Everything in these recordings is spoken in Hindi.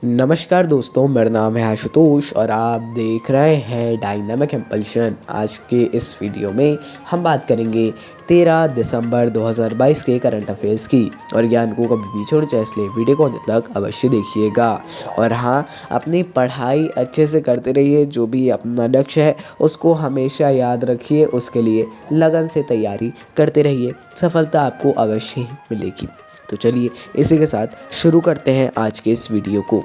नमस्कार दोस्तों, मेरा नाम है आशुतोष और आप देख रहे हैं डायनामिक इम्पल्शन। आज के इस वीडियो में हम बात करेंगे 13 दिसंबर 2022 के करंट अफेयर्स की। और ज्ञान को कभी भी छोड़ जाए, इसलिए वीडियो को अंत तक अवश्य देखिएगा। और हाँ, अपनी पढ़ाई अच्छे से करते रहिए। जो भी अपना लक्ष्य है उसको हमेशा याद रखिए, उसके लिए लगन से तैयारी करते रहिए, सफलता आपको अवश्य ही मिलेगी। तो चलिए इसी के साथ शुरू करते हैं आज के इस वीडियो को।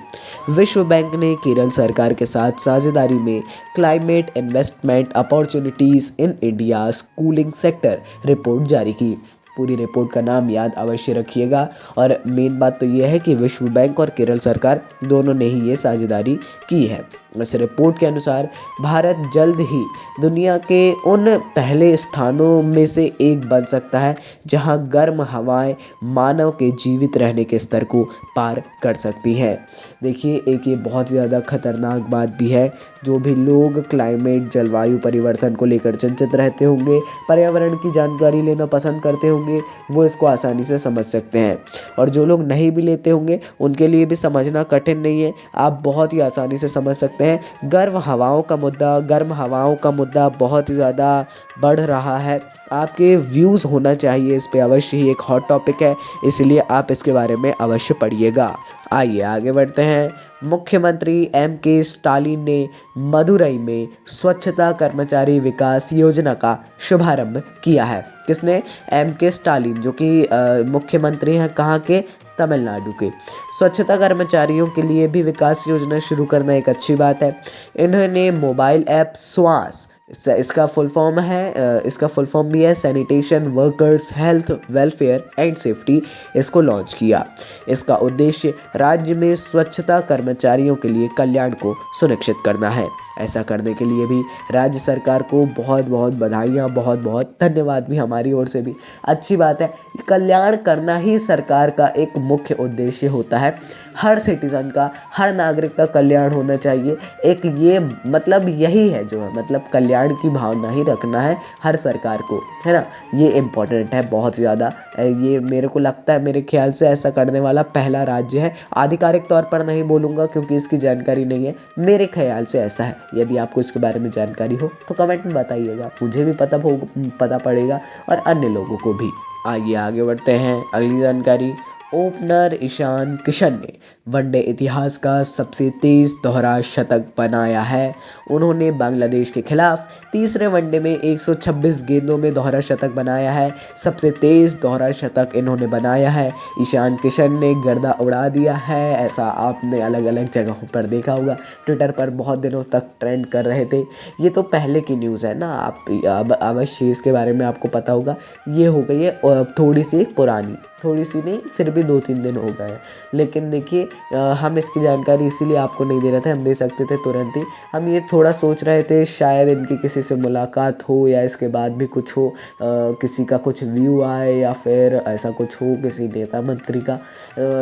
विश्व बैंक ने केरल सरकार के साथ साझेदारी में climate investment opportunities in India cooling sector report जारी की। पूरी रिपोर्ट का नाम याद अवश्य रखिएगा। और मेन बात तो यह है कि विश्व बैंक और केरल सरकार दोनों ने ही ये साझेदारी की है। इस रिपोर्ट के अनुसार भारत जल्द ही दुनिया के उन पहले स्थानों में से एक बन सकता है जहां गर्म हवाएं मानव के जीवित रहने के स्तर को पार कर सकती हैं। देखिए, एक ये बहुत ज़्यादा खतरनाक बात भी है। जो भी लोग क्लाइमेट जलवायु परिवर्तन को लेकर चिंतित रहते होंगे, पर्यावरण की जानकारी लेना पसंद करते होंगे, वो इसको आसानी से समझ सकते हैं। और जो लोग नहीं भी लेते होंगे उनके लिए भी समझना कठिन नहीं है, आप बहुत ही आसानी से समझ सकते हैं। गर्म हवाओं का मुद्दा बहुत ही ज़्यादा बढ़ रहा है। आपके व्यूज़ होना चाहिए इस पे, अवश्य ही एक हॉट टॉपिक है, इसलिए आप इसके बारे में अवश्य पढ़िएगा। आइए आगे बढ़ते हैं। मुख्यमंत्री M.K. स्टालिन ने मदुरई में स्वच्छता कर्मचारी विकास योजना का शुभारंभ किया है। किसने? M.K. स्टालिन, जो कि मुख्यमंत्री हैं कहाँ के? तमिलनाडु के। स्वच्छता कर्मचारियों के लिए भी विकास योजना शुरू करना एक अच्छी बात है। इन्होंने मोबाइल ऐप स्वास, इसका फुल फॉर्म भी है sanitation workers health welfare and safety, इसको लॉन्च किया। इसका उद्देश्य राज्य में स्वच्छता कर्मचारियों के लिए कल्याण को सुनिश्चित करना है। ऐसा करने के लिए भी राज्य सरकार को बहुत बहुत बधाइयाँ, बहुत बहुत धन्यवाद भी हमारी ओर से भी। अच्छी बात है, कल्याण करना ही सरकार का एक मुख्य उद्देश्य होता है। हर सिटीज़न का, हर नागरिक का कल्याण होना चाहिए। एक ये मतलब यही है, जो है मतलब कल्याण की भावना ही रखना है हर सरकार को, है ना। ये इम्पोर्टेंट है बहुत ज़्यादा। ये मेरे को लगता है, मेरे ख्याल से ऐसा करने वाला पहला राज्य है। आधिकारिक तौर पर नहीं बोलूँगा क्योंकि इसकी जानकारी नहीं है, मेरे ख्याल से ऐसा है। यदि आपको इसके बारे में जानकारी हो तो कमेंट में बताइएगा, मुझे भी पता पड़ेगा और अन्य लोगों को भी। आइए आगे बढ़ते हैं। अगली जानकारी, ओपनर ईशान किशन ने वनडे इतिहास का सबसे तेज़ दोहरा शतक बनाया है। उन्होंने बांग्लादेश के खिलाफ तीसरे वनडे में 126 गेंदों में दोहरा शतक बनाया है। सबसे तेज़ दोहरा शतक इन्होंने बनाया है। ईशान किशन ने गर्दा उड़ा दिया है, ऐसा आपने अलग अलग जगहों पर देखा होगा। ट्विटर पर बहुत दिनों तक ट्रेंड कर रहे थे। ये तो पहले की न्यूज़ है ना, आप अब अवश्य इसके बारे में आपको पता होगा। ये हो गई है थोड़ी सी पुरानी, थोड़ी सी नहीं, फिर भी 2-3 दिन हो गए। लेकिन देखिए, हम इसकी जानकारी इसीलिए आपको नहीं दे रहे थे, हम दे सकते थे तुरंत ही। हम ये थोड़ा सोच रहे थे शायद इनकी किसी से मुलाकात हो या इसके बाद भी कुछ हो, किसी का कुछ व्यू आए या फिर ऐसा कुछ हो किसी नेता मंत्री का,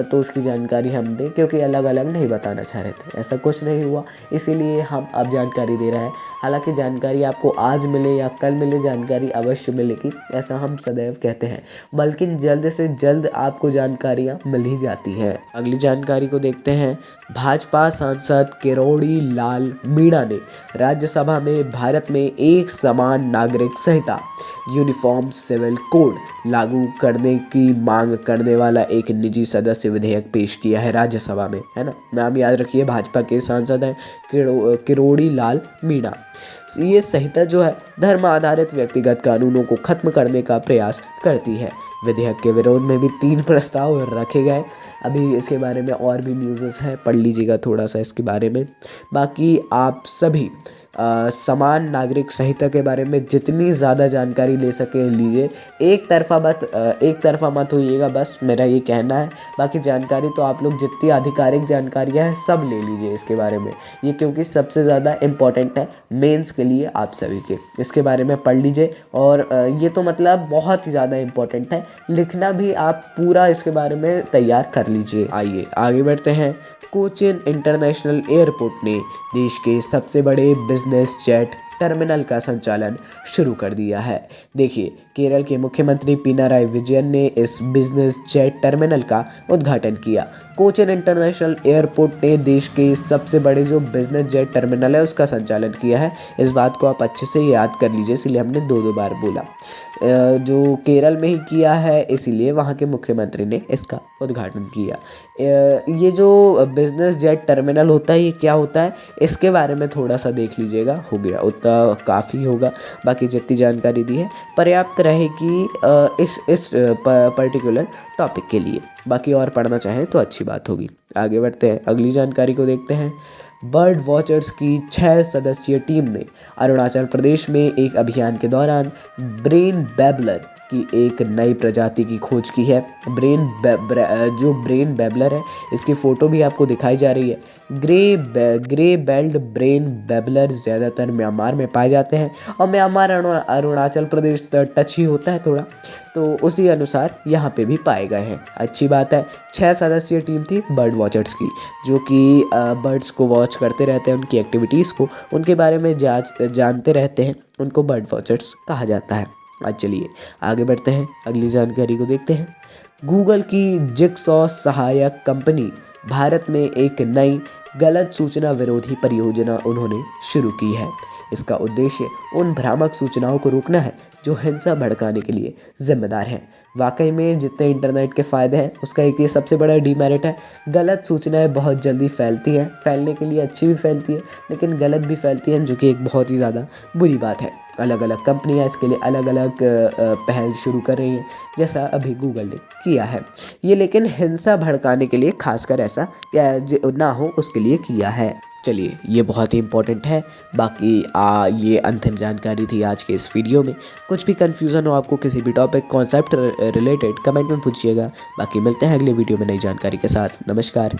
तो उसकी जानकारी हम दें, क्योंकि अलग अलग नहीं बताना चाह रहे थे। ऐसा कुछ नहीं हुआ, इसीलिए हम अब जानकारी दे रहे हैं। हालांकि जानकारी आपको आज मिले या कल मिले, जानकारी अवश्य मिलेगी, ऐसा हम सदैव कहते हैं। बल्कि जल्द से जल्द आपको जानकारियाँ मिल ही जाती हैं। अगली जानकारी को देखते हैं। भाजपा सांसद किरोड़ी लाल मीणा ने राज्यसभा में भारत में एक समान नागरिक संहिता यूनिफॉर्म सिविल कोड लागू करने की मांग करने वाला एक निजी सदस्य विधेयक पेश किया है राज्यसभा में, है ना। नाम याद रखिए, भाजपा के सांसद हैं किरोड़ी लाल मीणा। ये संहिता जो है धर्म आधारित व्यक्तिगत कानूनों को खत्म करने का प्रयास करती है। विधेयक के विरोध में भी 3 प्रस्ताव रखे गए। अभी इसके बारे में और भी न्यूज़ हैं, पढ़ लीजिएगा थोड़ा सा इसके बारे में। बाकी आप सभी समान नागरिक संहिता के बारे में जितनी ज़्यादा जानकारी ले सके लीजिए। एक तरफा मत होइएगा, बस मेरा ये कहना है। बाकी जानकारी तो आप लोग जितनी आधिकारिक जानकारियाँ हैं सब ले लीजिए इसके बारे में, ये क्योंकि सबसे ज़्यादा इम्पोर्टेंट है मेंस के लिए आप सभी के। इसके बारे में पढ़ लीजिए। और ये तो मतलब बहुत ही ज़्यादा इम्पोर्टेंट है, लिखना भी आप पूरा इसके बारे में तैयार कर लीजिए। आइए आगे बढ़ते हैं। कोचिन इंटरनेशनल एयरपोर्ट ने देश के सबसे बड़े बिजनेस जेट टर्मिनल का संचालन शुरू कर दिया है। देखिए, केरल के मुख्यमंत्री पिनाराई विजयन ने इस बिजनेस जेट टर्मिनल का उद्घाटन किया। कोचीन इंटरनेशनल एयरपोर्ट ने देश के सबसे बड़े जो बिजनेस जेट टर्मिनल है उसका संचालन किया है। इस बात को आप अच्छे से याद कर लीजिए, इसलिए हमने दो बार बोला। जो केरल में ही किया है, इसीलिए वहाँ के मुख्यमंत्री ने इसका उद्घाटन किया। ये जो बिजनेस जेट टर्मिनल होता है, ये क्या होता है, इसके बारे में थोड़ा सा देख लीजिएगा। हो गया, उतना काफ़ी होगा। बाकी जितनी जानकारी दी है पर्याप्त रहेगी इस पर्टिकुलर टॉपिक के लिए। बाकी और पढ़ना चाहें तो अच्छी बात होगी। आगे बढ़ते हैं, अगली जानकारी को देखते हैं। बर्ड वॉचर्स की 6 सदस्यीय टीम ने अरुणाचल प्रदेश में एक अभियान के दौरान ब्रेन बैबलर की एक नई प्रजाति की खोज की है। जो ब्रेन बैबलर है, इसकी फ़ोटो भी आपको दिखाई जा रही है। ग्रे बेल्ट ब्रेन बैबलर ज़्यादातर म्यांमार में पाए जाते हैं और म्यांमार अरुणाचल प्रदेश टच ही होता है थोड़ा, तो उसी अनुसार यहाँ पे भी पाए गए हैं। अच्छी बात है। 6 सदस्यीय टीम थी बर्ड वॉचर्स की, जो कि बर्ड्स को वॉच करते रहते हैं, उनकी एक्टिविटीज़ को, उनके बारे में जानते रहते हैं। उनको बर्ड वॉचर्स कहा जाता है। आज चलिए आगे बढ़ते हैं, अगली जानकारी को देखते हैं। गूगल की जिगसॉ सहायक कंपनी भारत में एक नई गलत सूचना विरोधी परियोजना उन्होंने शुरू की है। इसका उद्देश्य उन भ्रामक सूचनाओं को रोकना है जो हिंसा भड़काने के लिए जिम्मेदार हैं। वाकई में जितने इंटरनेट के फ़ायदे हैं, उसका एक ये सबसे बड़ा डीमेरिट है। गलत सूचनाएं बहुत जल्दी फैलती हैं, फैलने के लिए अच्छी भी फैलती है, लेकिन गलत भी फैलती हैं, जो कि एक बहुत ही ज़्यादा बुरी बात है। अलग अलग कंपनियां इसके लिए अलग अलग पहल शुरू कर रही हैं, जैसा अभी गूगल ने किया है ये, लेकिन हिंसा भड़काने के लिए खासकर ऐसा ना हो उसके लिए किया है। चलिए, ये बहुत ही इंपॉर्टेंट है। बाकी ये अंतिम जानकारी थी आज के इस वीडियो में। कुछ भी कन्फ्यूज़न हो आपको किसी भी टॉपिक कॉन्सेप्ट रिलेटेड, कमेंट में पूछिएगा। बाकी मिलते हैं अगले वीडियो में नई जानकारी के साथ। नमस्कार।